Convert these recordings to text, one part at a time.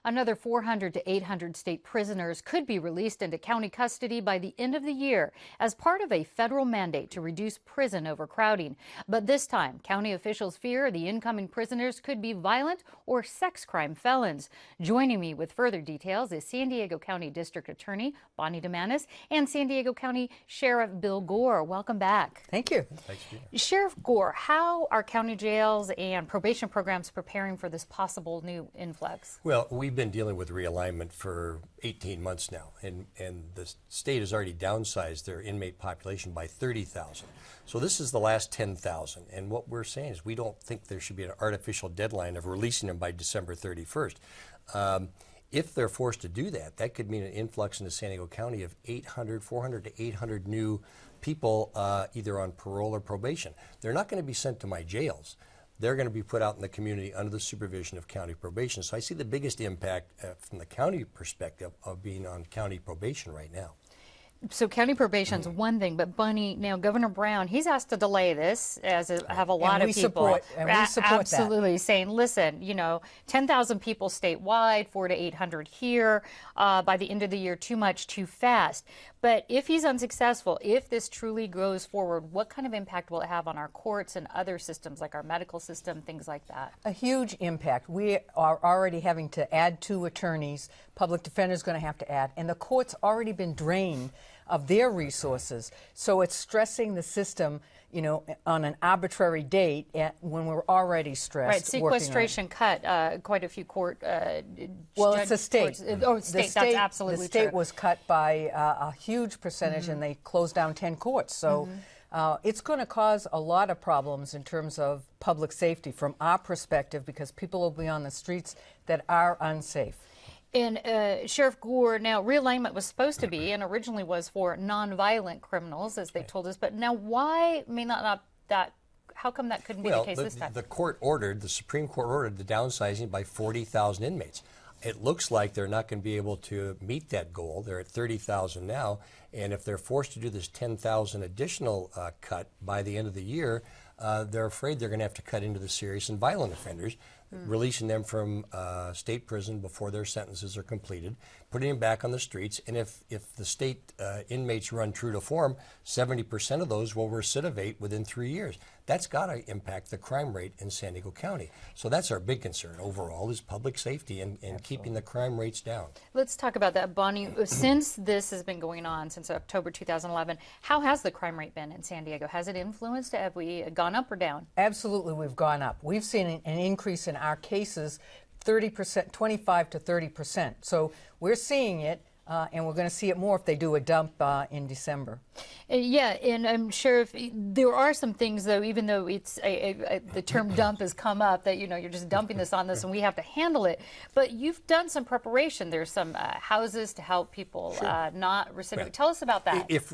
Another 400 to 800 state prisoners could be released into county custody by the end of the year as part of a federal mandate to reduce prison overcrowding. But this time, county officials fear the incoming prisoners could be violent or sex crime felons. Joining me with further details is San Diego County District Attorney Bonnie DeManis and San Diego County Sheriff Bill Gore. Welcome back. Thank you. Thanks, Sheriff Gore, how are county jails and probation programs preparing for this possible new influx? Well, we've been dealing with realignment for 18 months now, and the state has already downsized their inmate population by 30,000. So this is the last 10,000, and what we're saying is we don't think there should be an artificial deadline of releasing them by December 31st. If they're forced to do that, that could mean an influx into San Diego County of 400 to 800 new people either on parole or probation. They're not going to be sent to my jails. They're going to be put out in the community under the supervision of county probation. So I see the biggest impact from the county perspective of being on county probation right now. So county probation is one thing, but Bunny, now Governor Brown, he's asked to delay this, as have a lot of people. We support absolutely that. Saying, listen, 10,000 people statewide, 400 to 800 here. By the end of the year, too much, too fast. But if he's unsuccessful, if this truly goes forward, what kind of impact will it have on our courts and other systems, like our medical system, things like that? A huge impact. We are already having to add 2 attorneys. Public defender's going to have to add, and the court's already been drained of their resources. So it's stressing the system, on an arbitrary date when we're already stressed. Right, sequestration cut quite a few court. Well, it's a state. State. That's absolutely true. The state true. was cut by a huge percentage, and they closed down 10 courts. So it's going to cause a lot of problems in terms of public safety from our perspective, because people will be on the streets that are unsafe. And Sheriff Gore, now realignment was supposed to be, and originally was for nonviolent criminals, as they told us. But now, why may not that? How come that couldn't be the case this time? The Supreme Court ordered the downsizing by 40,000 inmates. It looks like they're not going to be able to meet that goal. They're at 30,000 now, and if they're forced to do this 10,000 additional cut by the end of the year, they're afraid they're going to have to cut into the serious and violent offenders, releasing them from state prison before their sentences are completed, putting them back on the streets. And if the state inmates run true to form, 70% of those will recidivate within 3 years. That's got to impact the crime rate in San Diego County. So that's our big concern overall, is public safety and keeping the crime rates down. Let's talk about that, Bonnie. Since this has been going on since October 2011, how has the crime rate been in San Diego? Has it influenced? Have we gone up or down? Absolutely, we've gone up. We've seen an increase in our cases, 30%, 25 to 30%. So we're seeing it. And we're going to see it more if they do a dump in December. Yeah, and I'm sure if there are some things, though, even though it's the term dump has come up, that you're just dumping this on us and we have to handle it. But you've done some preparation. There's some houses to help people not recidivate. Right. Tell us about that. If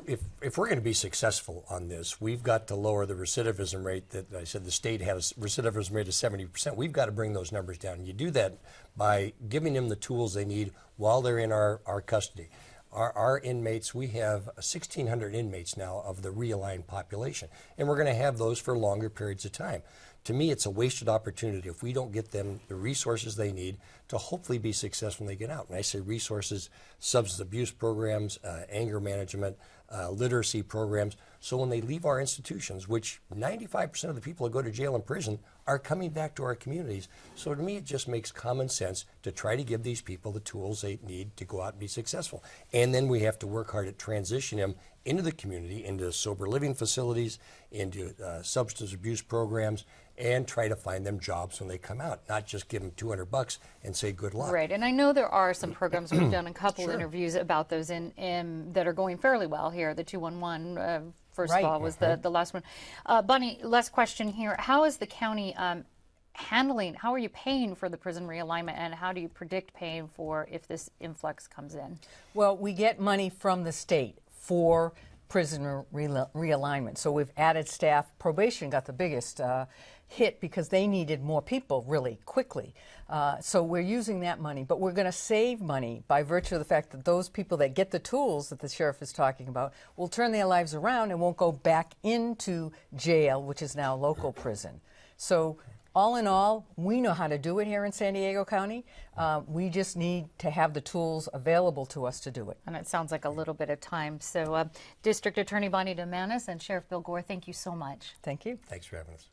we're going to be successful on this, we've got to lower the recidivism rate. That I said the state has a recidivism rate of 70%. We've got to bring those numbers down. And you do that by giving them the tools they need while they're in our custody. Our inmates, we have 1,600 inmates now of the realigned population, and we're going to have those for longer periods of time. To me, it's a wasted opportunity if we don't get them the resources they need to hopefully be successful when they get out. And I say resources, substance abuse programs, anger management, literacy programs, so when they leave our institutions, which 95% of the people who go to jail and prison are coming back to our communities. So to me, it just makes common sense to try to give these people the tools they need to go out and be successful. And then we have to work hard at transitioning them into the community, into sober living facilities, into substance abuse programs, and try to find them jobs when they come out, not just give them $200 and say good luck. Right, and I know there are some programs, we've done a couple interviews about those that are going fairly well here. The 211, first of all, was the last one. Bonnie, last question here. How is the county how are you paying for the prison realignment, and how do you predict paying for if this influx comes in? Well, we get money from the state for prisoner realignment. So we've added staff. Probation got the biggest hit because they needed more people really quickly. So we're using that money, but we're going to save money by virtue of the fact that those people that get the tools that the sheriff is talking about will turn their lives around and won't go back into jail, which is now local prison. So all in all, we know how to do it here in San Diego County. We just need to have the tools available to us to do it. And it sounds like a little bit of time. So District Attorney Bonnie DeManis and Sheriff Bill Gore, thank you so much. Thank you. Thanks for having us.